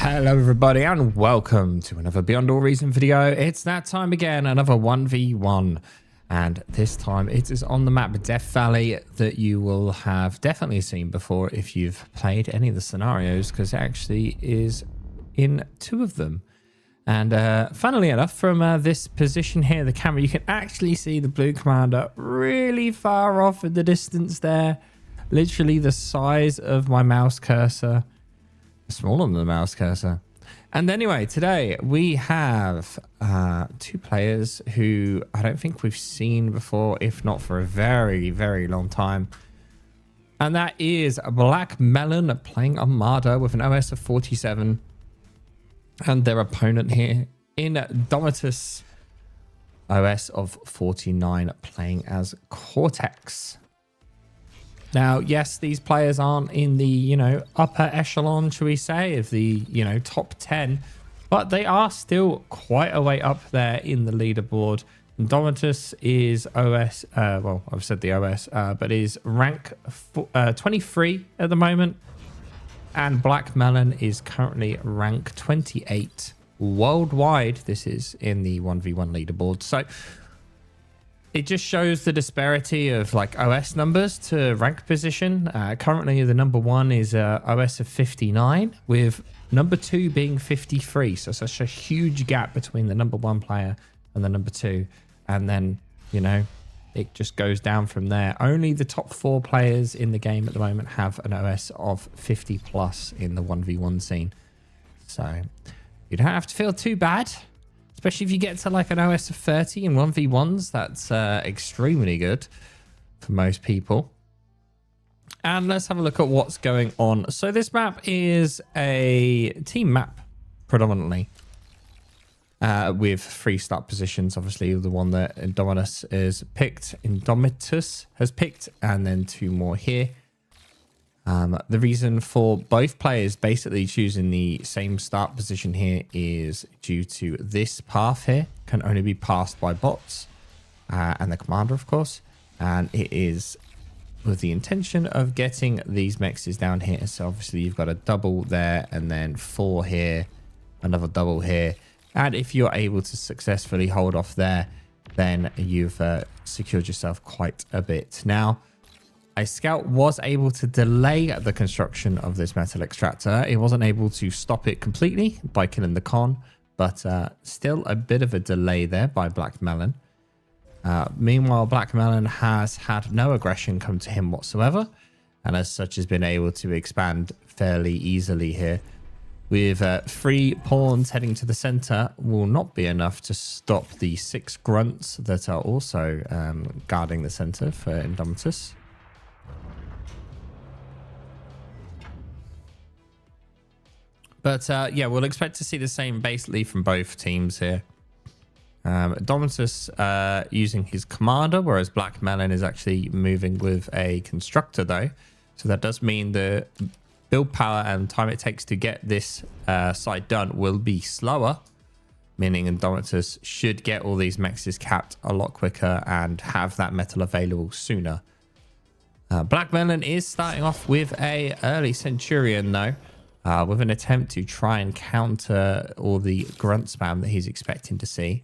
Hello everybody and welcome to another Beyond All Reason video. It's that time again, another 1v1, and this time it is on the map Death Valley that you will have definitely seen before if you've played any of the scenarios, because it actually is in two of them. And funnily enough, from this position here, the camera, you can actually see the blue commander really far off in the distance there, literally the size of my mouse cursor. Smaller than the mouse cursor. And anyway, today we have two players who I don't think we've seen before, if not for a very, very long time. And that is Blackmelon playing Armada with an OS of 47. And their opponent here, Indomitus, OS of 49, playing as Cortex. Now, yes, these players aren't in the, upper echelon, shall we say, of the, top 10, but they are still quite a way up there in the leaderboard. Indomitus is OS, well, I've said the OS, but is rank 23 at the moment. And Blackmelon is currently rank 28 worldwide. This is in the 1v1 leaderboard. So it just shows the disparity of like OS numbers to rank position. Currently, the number one is OS of 59, with number two being 53. So such a huge gap between the number one player and the number two. And then, it just goes down from there. Only the top four players in the game at the moment have an OS of 50 plus in the 1v1 scene. So you don't have to feel too bad. Especially if you get to like an OS of 30 in 1v1s, that's extremely good for most people. And let's have a look at what's going on. So this map is a team map predominantly, with three start positions. Obviously, the one that Indomitus has picked, and then two more here. The reason for both players basically choosing the same start position here is due to this path here can only be passed by bots and the commander, of course. And it is with the intention of getting these mexes down here. So obviously you've got a double there and then four here, another double here. And if you're able to successfully hold off there, then you've secured yourself quite a bit. Now, a scout was able to delay the construction of this metal extractor. It wasn't able to stop it completely by killing the con, but still a bit of a delay there by Blackmelon. Meanwhile, Blackmelon has had no aggression come to him whatsoever, and as such has been able to expand fairly easily here. With three pawns heading to the center will not be enough to stop the 6 grunts that are also guarding the center for Indomitus. But yeah, we'll expect to see the same basically from both teams here. Indomitus using his commander, whereas Blackmelon is actually moving with a constructor though. So that does mean the build power and time it takes to get this side done will be slower, meaning Indomitus should get all these mexes capped a lot quicker and have that metal available sooner. Blackmelon is starting off with a early Centurion though. With an attempt to try and counter all the grunt spam that he's expecting to see.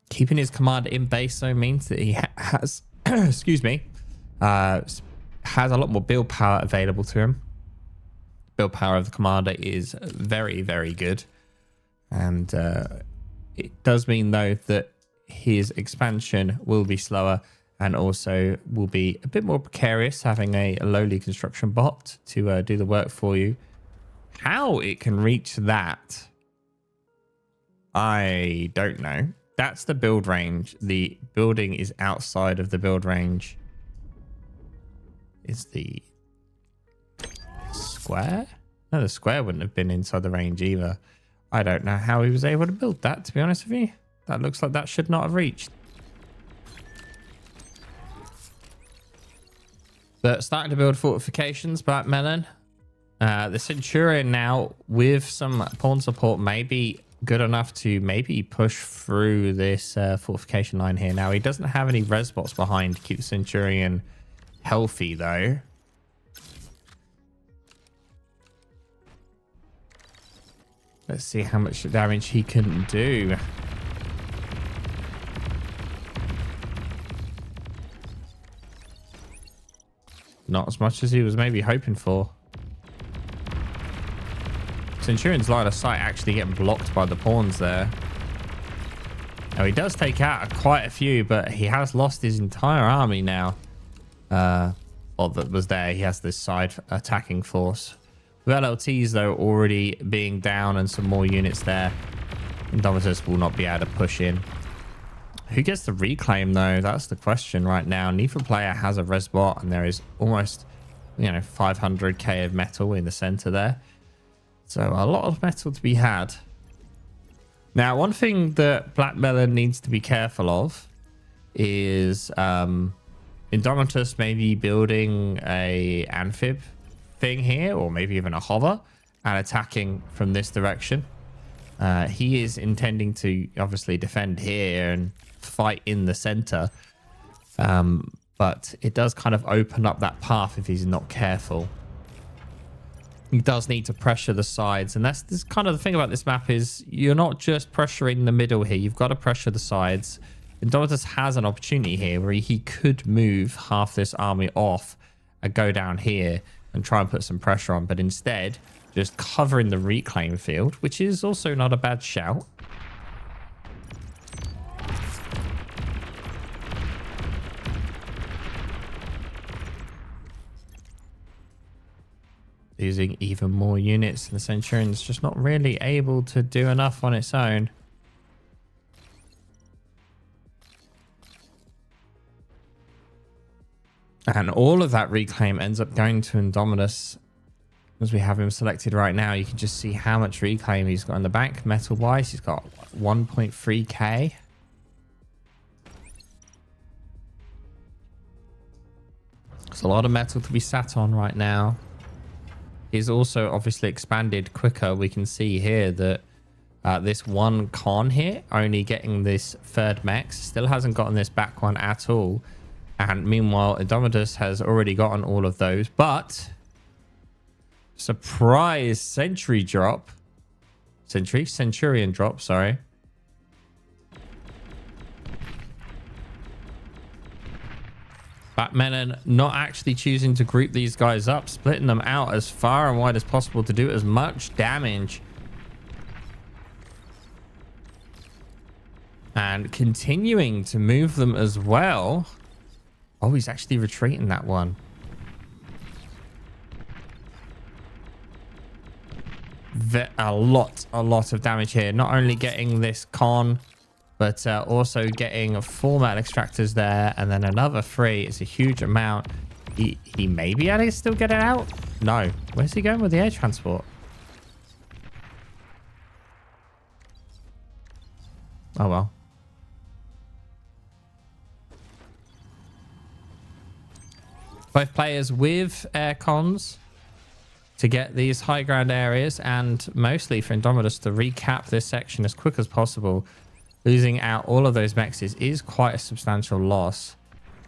Keeping his commander in base though means that he has, excuse me, has a lot more build power available to him. Build power of the commander is very, very good. And it does mean though that his expansion will be slower, and also will be a bit more precarious having a lowly construction bot to do the work for you. How it can reach that, I don't know. That's the build range. The building is outside of the build range. Is the square? No, the square wouldn't have been inside the range either. I don't know how he was able to build that, to be honest with you. That looks like that should not have reached. But starting to build fortifications, Blackmelon. The Centurion now with some pawn support may be good enough to maybe push through this fortification line here. Now, he doesn't have any res bots behind to keep the Centurion healthy, though. Let's see how much damage he can do. Not as much as he was maybe hoping for. Centurion's line of sight actually getting blocked by the pawns there. Now he does take out quite a few, but he has lost his entire army now. Or that was there. He has this side attacking force. With LLTs though already being down and some more units there, Indomitus will not be able to push in. Who gets the reclaim though? That's the question right now. Neither player has a resbot, and there is almost, 500k of metal in the center there. So a lot of metal to be had. Now, one thing that Blackmelon needs to be careful of is Indomitus maybe building a amphib thing here, or maybe even a hover, and attacking from this direction. He is intending to obviously defend here and fight in the center, but it does kind of open up that path if he's not careful. He does need to pressure the sides, and that's this kind of the thing about this map is you're not just pressuring the middle here, you've got to pressure the sides. Indomitus has an opportunity here where he could move half this army off and go down here and try and put some pressure on, but instead just covering the reclaim field, which is also not a bad shout. Using even more units, and the Centurion's just not really able to do enough on its own. And all of that reclaim ends up going to Indomitus. As we have him selected right now, you can just see how much reclaim he's got in the bank. Metal wise, he's got 1.3k. There's a lot of metal to be sat on right now. He's also obviously expanded quicker. We can see here that this one con here, only getting this third max, still hasn't gotten this back one at all. And meanwhile, Indomitus has already gotten all of those, but surprise Centurion drop, sorry. Blackmelon not actually choosing to group these guys up, splitting them out as far and wide as possible to do as much damage. And continuing to move them as well. Oh, he's actually retreating that one. A lot of damage here. Not only getting this con, but also getting 4 metal extractors there, and then another 3. It's a huge amount. He may be able to still get it out. No. Where's he going with the air transport? Oh, well. Both players with air cons to get these high ground areas, and mostly for Indomitus to recap this section as quick as possible. Losing out all of those mexes is quite a substantial loss.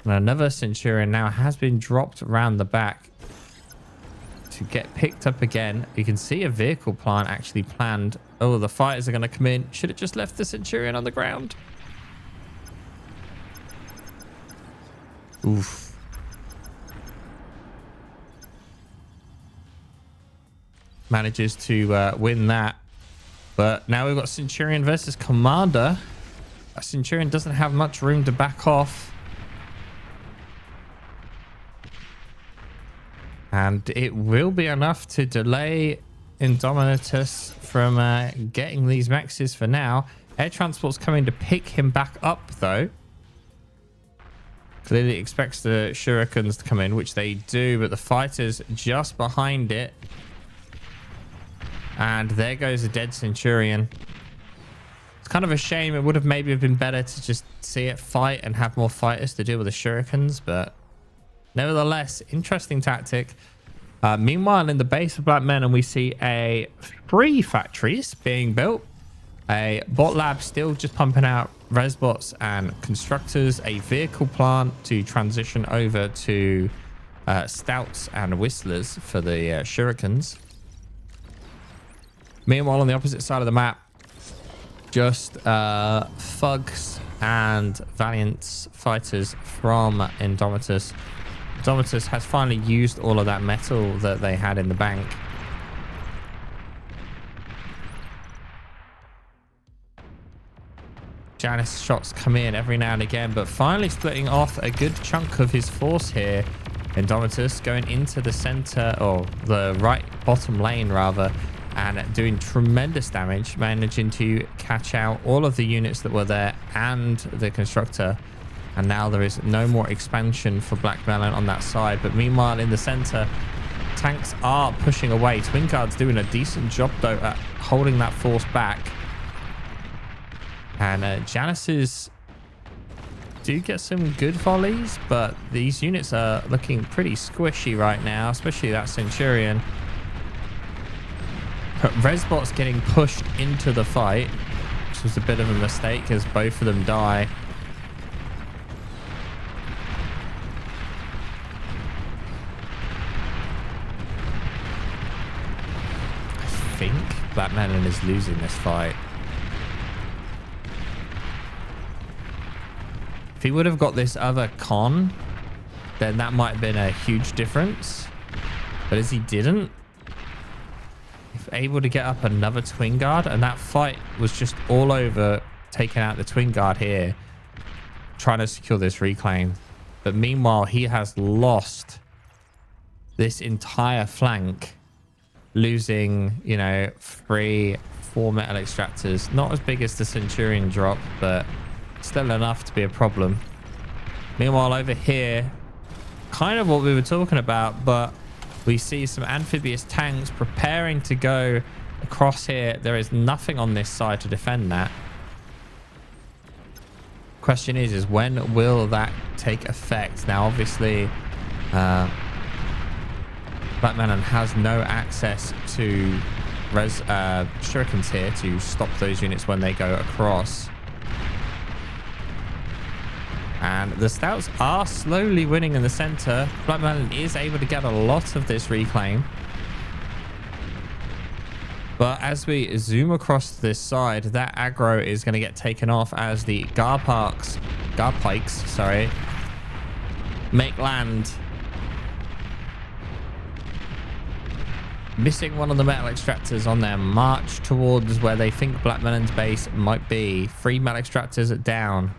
And another Centurion now has been dropped around the back to get picked up again. You can see a vehicle plant actually planned. Oh, the fighters are going to come in. Should have just left the Centurion on the ground. Oof. Manages to win that. But now we've got Centurion versus Commander. A Centurion doesn't have much room to back off. And it will be enough to delay Indomitus from getting these maxes for now. Air transport's coming to pick him back up, though. Clearly expects the shurikens to come in, which they do, but the fighters just behind it. And there goes a dead Centurion. It's kind of a shame. It would have maybe been better to just see it fight and have more fighters to deal with the shurikens, but nevertheless, interesting tactic. Meanwhile, in the base of Blackmelon, we see 3 factories being built. A bot lab still just pumping out resbots and constructors. A vehicle plant to transition over to stouts and whistlers for the shurikens. Meanwhile, on the opposite side of the map, just thugs and valiant fighters from Indomitus. Indomitus has finally used all of that metal that they had in the bank. Janus shots come in every now and again, but finally splitting off a good chunk of his force here. Indomitus going into the center, or the right bottom lane rather, and doing tremendous damage, managing to catch out all of the units that were there and the constructor. And now there is no more expansion for Blackmelon on that side. But meanwhile, in the center, tanks are pushing away. Twin Guard's doing a decent job, though, at holding that force back. And Janus's do get some good volleys, but these units are looking pretty squishy right now, especially that Centurion. Resbot's getting pushed into the fight, which was a bit of a mistake as both of them die. I think Blackmelon is losing this fight. If he would have got this other con, then that might have been a huge difference. But as he didn't, able to get up another Twin Guard, and that fight was just all over taking out the Twin Guard here, trying to secure this reclaim. But meanwhile, he has lost this entire flank, losing, you know, 4 metal extractors. Not as big as the Centurion drop, but still enough to be a problem. Meanwhile, over here, kind of what we were talking about, but we see some amphibious tanks preparing to go across here. There is nothing on this side to defend that. Question is when will that take effect? Now, obviously, Blackmelon has no access to shurikens here to stop those units when they go across. And the Stouts are slowly winning in the center. Blackmelon is able to get a lot of this reclaim. But as we zoom across this side, that aggro is going to get taken off as the Garpikes, make land. Missing one of the metal extractors on their march towards where they think Blackmelon's base might be. 3 metal extractors down.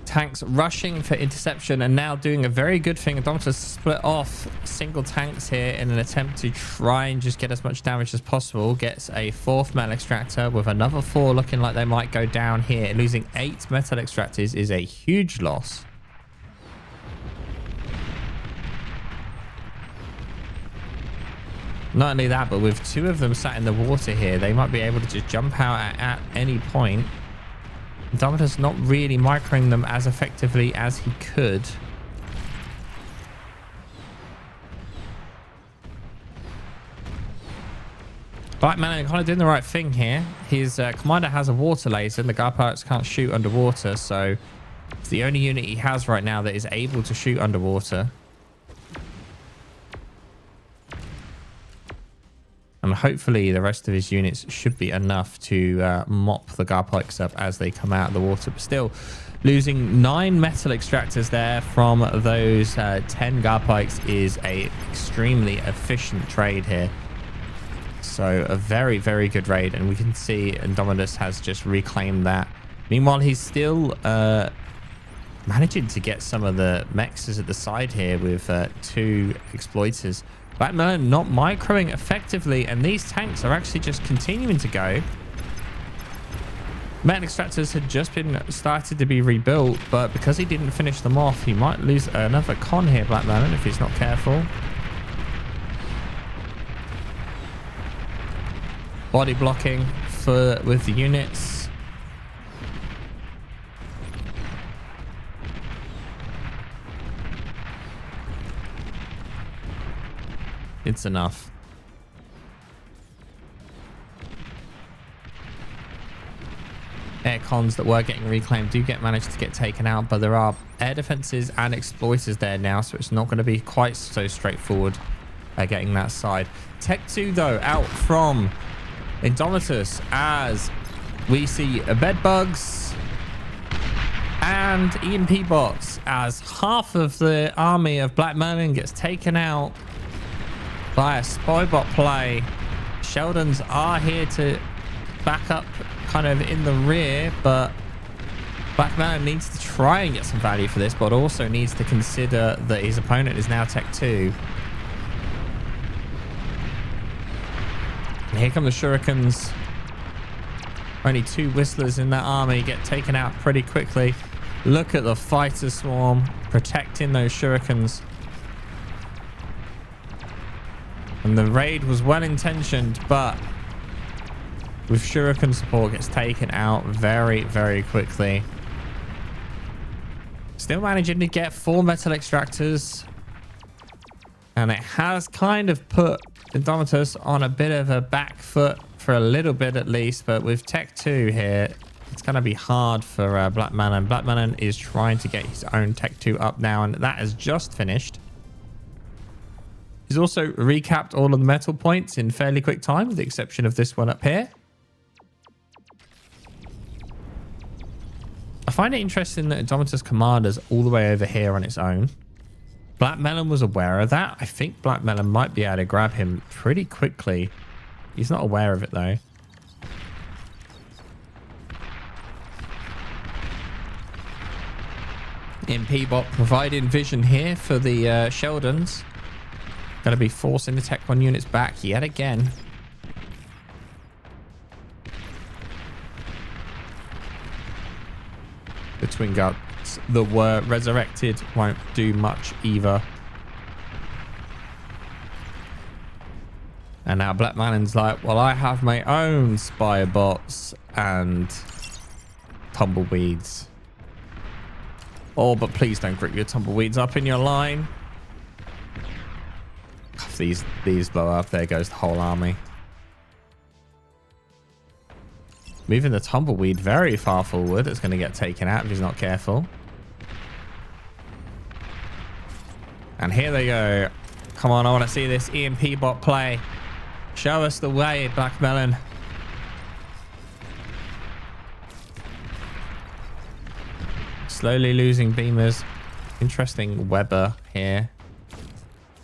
Tanks rushing for interception and now doing a very good thing. Indomitus split off single tanks here in an attempt to try and just get as much damage as possible. Gets a 4th metal extractor with another 4 looking like they might go down here. Losing 8 metal extractors is a huge loss. Not only that, but with 2 of them sat in the water here, they might be able to just jump out at any point. Indomitus not really microing them as effectively as he could. Blackmelon kind of doing the right thing here. His commander has a water laser and the Garpikes can't shoot underwater, so it's the only unit he has right now that is able to shoot underwater. And hopefully the rest of his units should be enough to mop the Garpikes up as they come out of the water. But still, losing 9 metal extractors there from those 10 Garpikes is a extremely efficient trade here. So a very, very good raid. And we can see Indomitus has just reclaimed that. Meanwhile, he's still managing to get some of the mexes at the side here with 2 exploiters. Blackmelon not microing effectively, and these tanks are actually just continuing to go. Metal extractors had just been started to be rebuilt, but because he didn't finish them off, he might lose another con here, Blackmelon, if he's not careful. Body blocking with the units. It's enough. air cons that were getting reclaimed do manage to get taken out, but there are air defenses and exploiters there now, so it's not going to be quite so straightforward getting that side. Tech 2 though out from Indomitus as we see bed bugs and EMP bots as half of the army of Blackmelon gets taken out by a spy bot play. Sheldons are here to back up kind of in the rear, but Blackmelon needs to try and get some value for this, but also needs to consider that his opponent is now Tech 2. And here come the shurikens. Only 2 whistlers in that army get taken out pretty quickly. Look at the fighter swarm protecting those shurikens. And the raid was well intentioned, but with shuriken support gets taken out very, very quickly. Still managing to get 4 metal extractors. And it has kind of put Indomitus on a bit of a back foot for a little bit at least. But with Tech 2 here, it's going to be hard for Blackmelon. Blackmelon is trying to get his own Tech 2 up now, and that has just finished. He's also recapped all of the metal points in fairly quick time, with the exception of this one up here. I find it interesting that Indomitus Commander's all the way over here on its own. Blackmelon was aware of that. I think Blackmelon might be able to grab him pretty quickly. He's not aware of it though. MP bot providing vision here for the Sheldons. Going to be forcing the Tech 1 units back yet again. The twin guts that were resurrected won't do much either. And now Blackmelon's like, well, I have my own spy bots and tumbleweeds. Oh, but please don't grip your tumbleweeds up in your line. If these blow up, there goes the whole army. Moving the tumbleweed very far forward. It's going to get taken out if he's not careful. And here they go. Come on, I want to see this EMP bot play. Show us the way, Blackmelon. Slowly losing beamers. Interesting Weber here.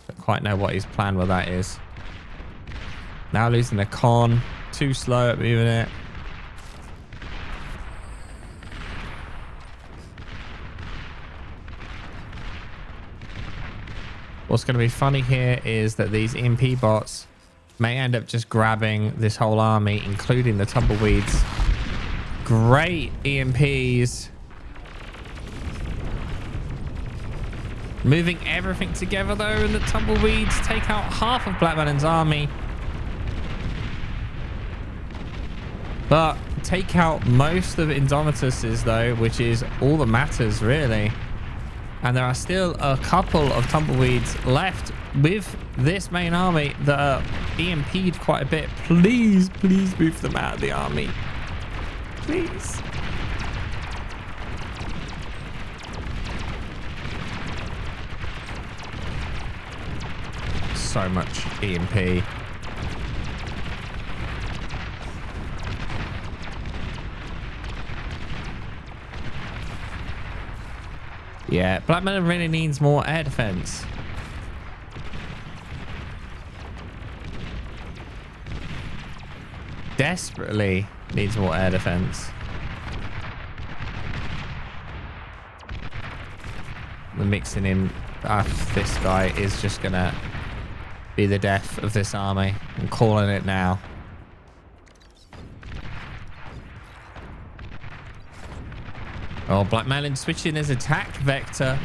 Don't quite know what his plan with that is. Now losing the con. Too slow at moving it. What's going to be funny here is that these EMP bots may end up just grabbing this whole army, including the tumbleweeds. Great EMPs. Moving everything together though, and the tumbleweeds take out half of Blackmelon's army. But take out most of Indomitus's though, which is all that matters really. And there are still a couple of tumbleweeds left with this main army that are EMP'd quite a bit. Please, please move them out of the army. Please. So much EMP. Yeah, Blackmelon really needs more air defense. Desperately needs more air defense. We're mixing in. This guy is just gonna be the death of this army. I'm calling it now. Oh, Blackmelon switching his attack vector.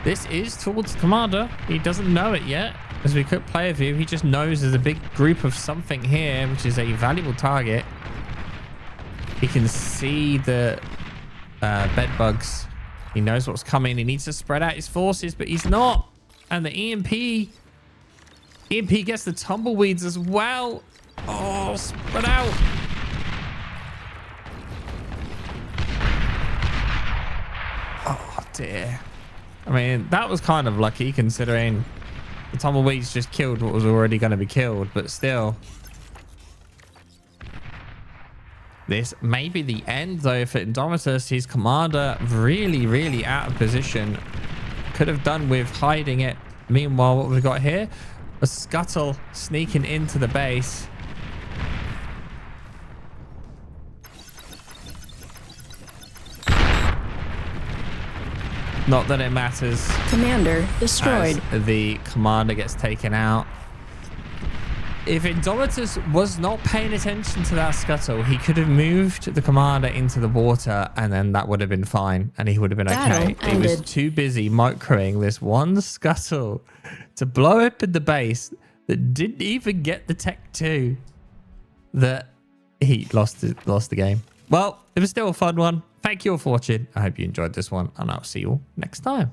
This is towards Commander. He doesn't know it yet. As we could player view, he just knows there's a big group of something here, which is a valuable target. He can see the bed bugs. He knows what's coming. He needs to spread out his forces, but he's not. And the EMP gets the tumbleweeds as well. Oh, spread out. dear. I mean, that was kind of lucky considering the tumbleweeds just killed what was already going to be killed, but still. This may be the end, though, for Indomitus. His commander really, really out of position. Could have done with hiding it. Meanwhile, what we've got here, a scuttle sneaking into the base. Not that it matters. Commander destroyed. As the commander gets taken out. If Indomitus was not paying attention to that scuttle, he could have moved the commander into the water and then that would have been fine and he would have been okay. He was too busy microing this one scuttle to blow up in the base that didn't even get the tech 2 that he lost the game. Well, it was still a fun one. Thank you all for watching. I hope you enjoyed this one and I'll see you all next time.